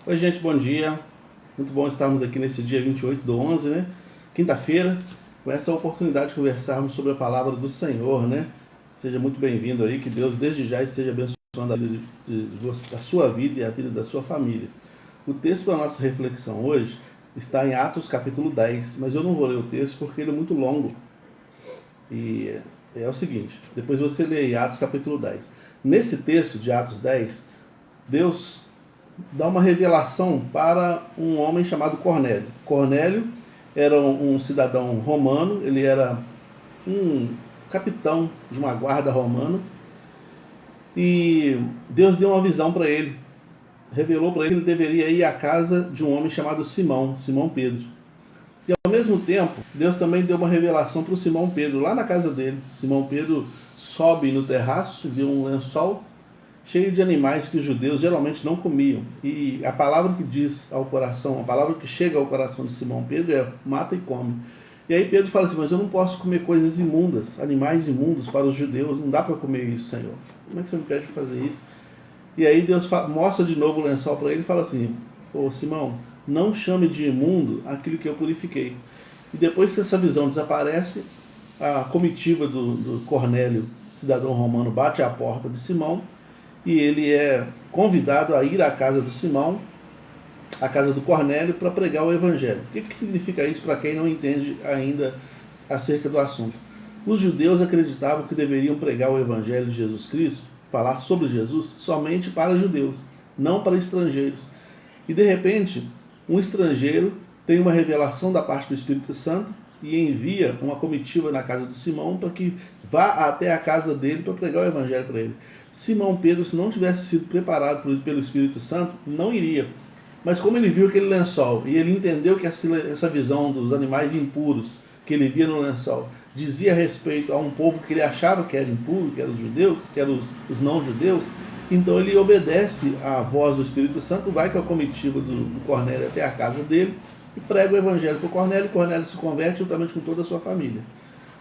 Oi, gente, bom dia. Muito bom estarmos aqui nesse dia 28/11, né? Quinta-feira, com essa oportunidade de conversarmos sobre a palavra do Senhor, né? Seja muito bem-vindo aí, que Deus desde já esteja abençoando a vida da sua vida e a vida da sua família. O texto para a nossa reflexão hoje está em Atos capítulo 10, mas eu não vou ler o texto porque ele é muito longo. E é o seguinte, depois você lê Atos capítulo 10. Nesse texto de Atos 10, Deus dá uma revelação para um homem chamado Cornélio. Cornélio era um cidadão romano, ele era um capitão de uma guarda romana, e Deus deu uma visão para ele, revelou para ele que ele deveria ir à casa de um homem chamado Simão Pedro. E ao mesmo tempo, Deus também deu uma revelação para o Simão Pedro, lá na casa dele. Simão Pedro sobe no terraço, vê um lençol cheio de animais que os judeus geralmente não comiam. E a palavra que diz ao coração, a palavra que chega ao coração de Simão Pedro é: mata e come. E aí Pedro fala assim: mas eu não posso comer coisas imundas, animais imundos para os judeus, não dá para comer isso, Senhor. Como é que você me pede para fazer isso? E aí Deus mostra de novo o lençol para ele e fala assim: ô Simão, não chame de imundo aquilo que eu purifiquei. E depois que essa visão desaparece, a comitiva do Cornélio, cidadão romano, bate à porta de Simão, e ele é convidado a ir à casa do Simão, à casa do Cornélio, para pregar o evangelho. O que significa isso para quem não entende ainda acerca do assunto? Os judeus acreditavam que deveriam pregar o evangelho de Jesus Cristo, falar sobre Jesus, somente para judeus, não para estrangeiros. E de repente, um estrangeiro tem uma revelação da parte do Espírito Santo e envia uma comitiva na casa de Simão para que vá até a casa dele para pregar o evangelho para ele. Simão Pedro, se não tivesse sido preparado pelo Espírito Santo, não iria. Mas como ele viu aquele lençol e ele entendeu que essa visão dos animais impuros que ele via no lençol dizia respeito a um povo que ele achava que era impuro, que eram os judeus, que eram os não-judeus, então ele obedece à voz do Espírito Santo, vai com a comitiva do Cornélio até a casa dele e prega o evangelho para o Cornélio. Cornélio se converte juntamente com toda a sua família.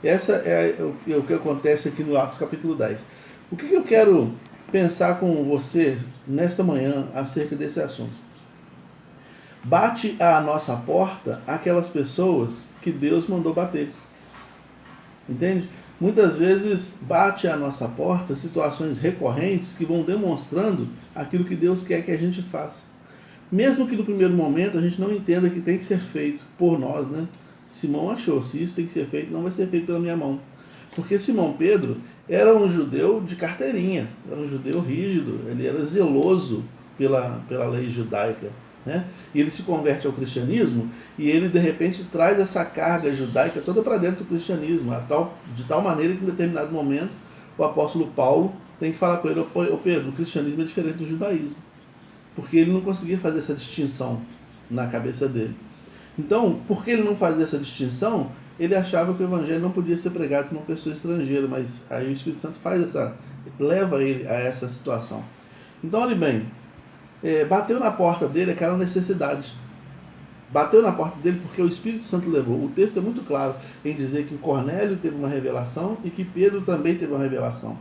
Essa é o que acontece aqui no Atos capítulo 10. O que eu quero pensar com você nesta manhã acerca desse assunto? Bate à nossa porta aquelas pessoas que Deus mandou bater. Entende? Muitas vezes bate à nossa porta situações recorrentes que vão demonstrando aquilo que Deus quer que a gente faça. Mesmo que no primeiro momento a gente não entenda que tem que ser feito por nós, né? Simão achou, se isso tem que ser feito, não vai ser feito pela minha mão. Porque Simão Pedro era um judeu de carteirinha, era um judeu rígido, ele era zeloso pela lei judaica, né? E ele se converte ao cristianismo e ele de repente traz essa carga judaica toda para dentro do cristianismo, de tal maneira que em determinado momento o apóstolo Paulo tem que falar com ele: ô Pedro, o cristianismo é diferente do judaísmo, porque ele não conseguia fazer essa distinção na cabeça dele. Então, porque ele não fazia essa distinção, ele achava que o evangelho não podia ser pregado por uma pessoa estrangeira, mas aí o Espírito Santo leva ele a essa situação. Então, olhe bem, bateu na porta dele aquela necessidade. Bateu na porta dele porque o Espírito Santo levou. O texto é muito claro em dizer que Cornélio teve uma revelação e que Pedro também teve uma revelação.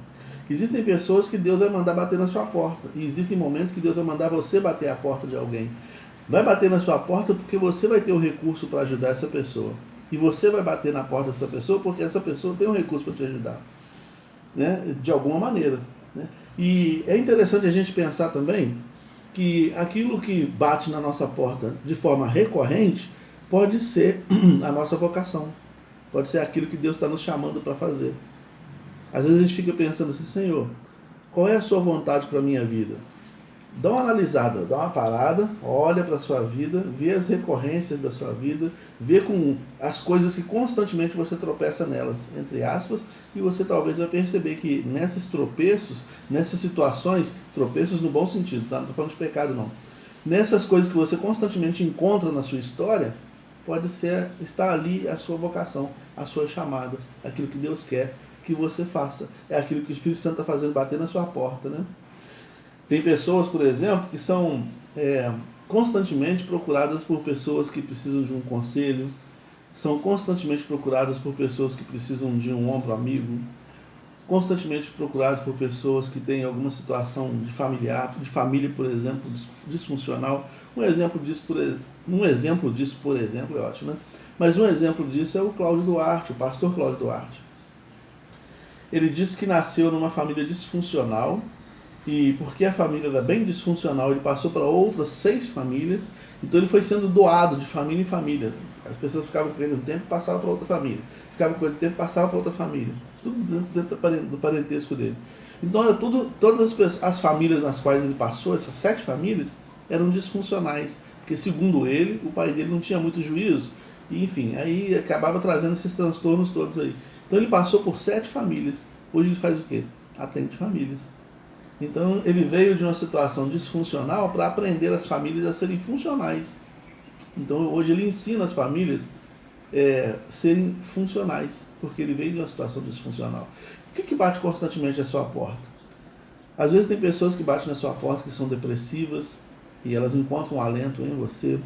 Existem pessoas que Deus vai mandar bater na sua porta, e existem momentos que Deus vai mandar você bater a porta de alguém. Vai bater na sua porta porque você vai ter o recurso para ajudar essa pessoa. E você vai bater na porta dessa pessoa porque essa pessoa tem um recurso para te ajudar, né? De alguma maneira, né? E é interessante a gente pensar também que aquilo que bate na nossa porta de forma recorrente pode ser a nossa vocação. Pode ser aquilo que Deus está nos chamando para fazer. Às vezes a gente fica pensando assim: Senhor, qual é a sua vontade para a minha vida? Dá uma analisada, dá uma parada, olha para a sua vida, vê as recorrências da sua vida, vê com as coisas que constantemente você tropeça nelas, entre aspas, e você talvez vai perceber que nesses tropeços, nessas situações, tropeços no bom sentido, tá? Não estou falando de pecado não. Nessas coisas que você constantemente encontra na sua história, está ali a sua vocação, a sua chamada, aquilo que Deus quer que você faça. É aquilo que o Espírito Santo está fazendo bater na sua porta, né? Tem pessoas, por exemplo, que são constantemente procuradas por pessoas que precisam de um conselho, são constantemente procuradas por pessoas que precisam de um ombro amigo, constantemente procurados por pessoas que têm alguma situação de família, por exemplo, disfuncional. Um exemplo disso, por exemplo, é ótimo, né? Mas um exemplo disso é o Cláudio Duarte, o pastor Cláudio Duarte. Ele disse que nasceu numa família disfuncional, e porque a família era bem disfuncional, ele passou para outras 6 famílias, então ele foi sendo doado de família em família. As pessoas ficavam com ele um tempo e passavam para outra família. Ficavam com ele um tempo e passavam para outra família. Tudo dentro do parentesco dele. Então, todas as famílias nas quais ele passou, essas 7 famílias, eram disfuncionais. Porque, segundo ele, o pai dele não tinha muito juízo. E, enfim, aí acabava trazendo esses transtornos todos aí. Então, ele passou por 7 famílias. Hoje ele faz o quê? Atende famílias. Então ele veio de uma situação disfuncional para aprender as famílias a serem funcionais. Então hoje ele ensina as famílias a serem funcionais, porque ele veio de uma situação disfuncional. O que bate constantemente à sua porta? Às vezes tem pessoas que batem na sua porta que são depressivas e elas encontram um alento em você.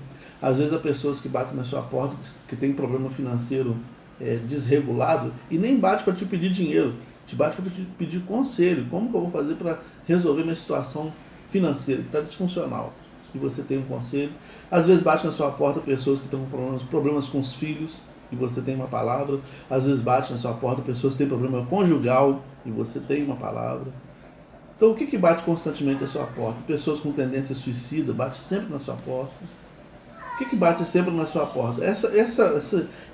Às vezes há pessoas que batem na sua porta que tem problema financeiro desregulado e nem bate para te pedir dinheiro. Te bate para te pedir conselho. Como que eu vou fazer para resolver minha situação financeira que está disfuncional? E você tem um conselho. Às vezes bate na sua porta pessoas que estão com problemas com os filhos e você tem uma palavra. Às vezes bate na sua porta pessoas que têm problema conjugal e você tem uma palavra. Então o que bate constantemente na sua porta? Pessoas com tendência suicida bate sempre na sua porta. O que bate sempre na sua porta?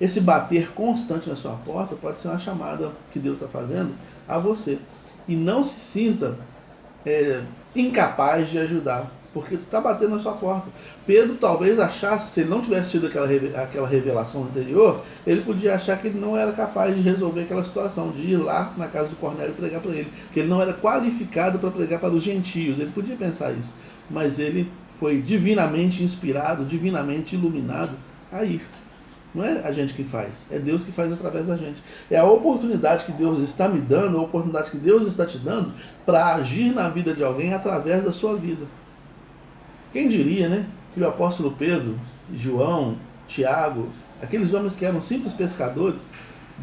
Esse bater constante na sua porta pode ser uma chamada que Deus está fazendo a você. E não se sinta incapaz de ajudar, porque está batendo na sua porta. Pedro talvez achasse, se ele não tivesse tido aquela revelação anterior, ele podia achar que ele não era capaz de resolver aquela situação, de ir lá na casa do Cornélio e pregar para ele, que ele não era qualificado para pregar para os gentios. Ele podia pensar isso, mas ele foi divinamente inspirado, divinamente iluminado a ir. Não é a gente que faz, é Deus que faz através da gente. É a oportunidade que Deus está me dando, a oportunidade que Deus está te dando para agir na vida de alguém através da sua vida. Quem diria, né, que o apóstolo Pedro, João, Tiago, aqueles homens que eram simples pescadores,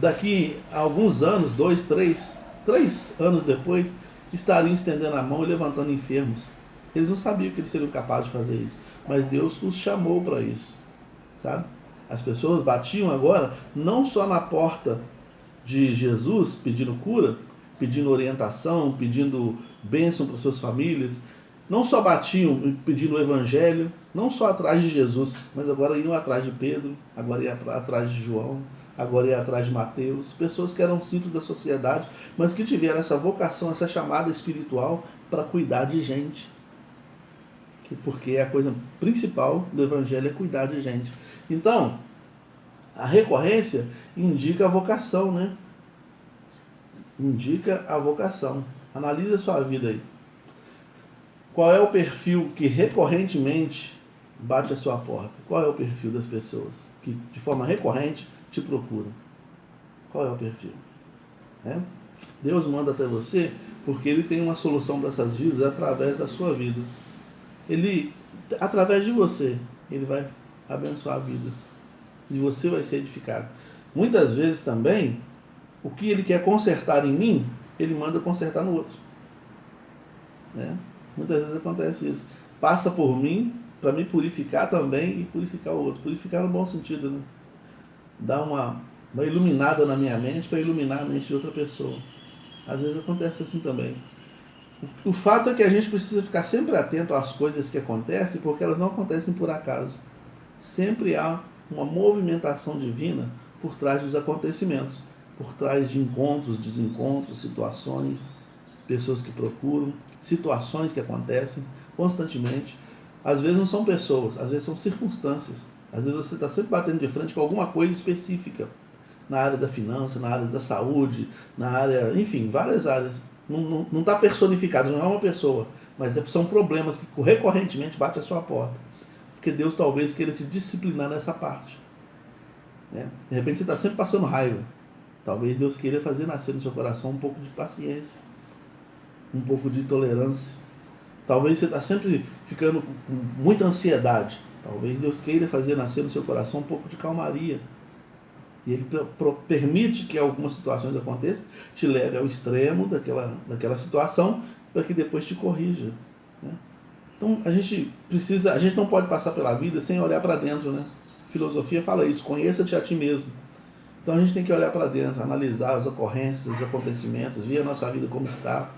daqui a alguns anos, 2, 3 anos depois, estariam estendendo a mão e levantando enfermos. Eles não sabiam que eles seriam capazes de fazer isso, mas Deus os chamou para isso, sabe? As pessoas batiam agora não só na porta de Jesus pedindo cura, pedindo orientação, pedindo bênção para suas famílias, não só batiam pedindo o evangelho, não só atrás de Jesus, mas agora iam atrás de Pedro, agora iam atrás de João, agora iam atrás de Mateus, pessoas que eram simples da sociedade, mas que tiveram essa vocação, essa chamada espiritual para cuidar de gente. Porque a coisa principal do evangelho é cuidar de gente. Então, a recorrência indica a vocação, né? Indica a vocação. Analise a sua vida aí. Qual é o perfil que recorrentemente bate a sua porta? Qual é o perfil das pessoas que de forma recorrente te procuram? Qual é o perfil? Deus manda até você porque Ele tem uma solução para essas vidas através da sua vida. Ele, através de você, Ele vai abençoar vidas. E você vai ser edificado. Muitas vezes também, o que Ele quer consertar em mim, Ele manda consertar no outro. Muitas vezes acontece isso. Passa por mim para me purificar também e purificar o outro. Purificar no bom sentido, né? Dar uma iluminada na minha mente para iluminar a mente de outra pessoa. Às vezes acontece assim também. O fato é que a gente precisa ficar sempre atento às coisas que acontecem, porque elas não acontecem por acaso. Sempre há uma movimentação divina por trás dos acontecimentos, por trás de encontros, desencontros, situações, pessoas que procuram, situações que acontecem constantemente. Às vezes não são pessoas, às vezes são circunstâncias. Às vezes você está sempre batendo de frente com alguma coisa específica, na área da finança, na área da saúde, na área, enfim, várias áreas. Não está personificado, não é uma pessoa, mas são problemas que recorrentemente batem a sua porta. Porque Deus talvez queira te disciplinar nessa parte. De repente você está sempre passando raiva. Talvez Deus queira fazer nascer no seu coração um pouco de paciência, um pouco de tolerância. Talvez você está sempre ficando com muita ansiedade. Talvez Deus queira fazer nascer no seu coração um pouco de calmaria. E ele permite que algumas situações aconteçam, te leve ao extremo daquela situação, para que depois te corrija, né? Então a gente não pode passar pela vida sem olhar para dentro, né? A filosofia fala isso, conheça-te a ti mesmo. Então a gente tem que olhar para dentro, analisar as ocorrências, os acontecimentos, ver a nossa vida como está,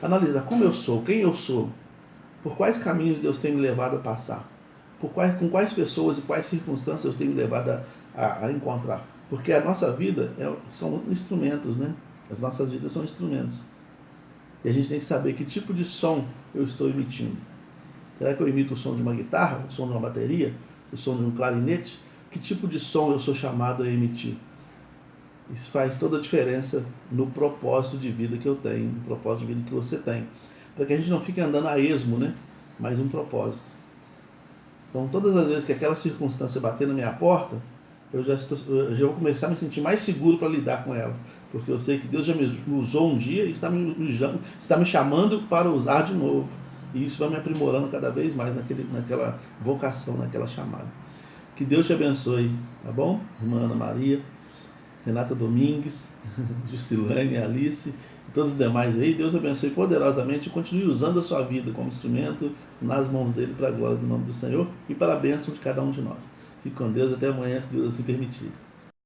analisar como eu sou, quem eu sou, por quais caminhos Deus tem me levado a passar, com quais pessoas e quais circunstâncias Deus tem me levado a encontrar. Porque a nossa vida são instrumentos, né? As nossas vidas são instrumentos. E a gente tem que saber que tipo de som eu estou emitindo. Será que eu emito o som de uma guitarra, o som de uma bateria, o som de um clarinete? Que tipo de som eu sou chamado a emitir? Isso faz toda a diferença no propósito de vida que eu tenho, no propósito de vida que você tem. Para que a gente não fique andando a esmo, né? Mas um propósito. Então, todas as vezes que aquela circunstância bater na minha porta, eu já vou começar a me sentir mais seguro para lidar com ela. Porque eu sei que Deus já me usou um dia e está me chamando para usar de novo. E isso vai me aprimorando cada vez mais naquela vocação, naquela chamada. Que Deus te abençoe, tá bom? Irmã Ana Maria, Renata Domingues, Juscelane, Alice e todos os demais aí. Deus abençoe poderosamente e continue usando a sua vida como instrumento nas mãos dele para a glória do nome do Senhor e para a bênção de cada um de nós. Fique com Deus até amanhã, se Deus assim permitir.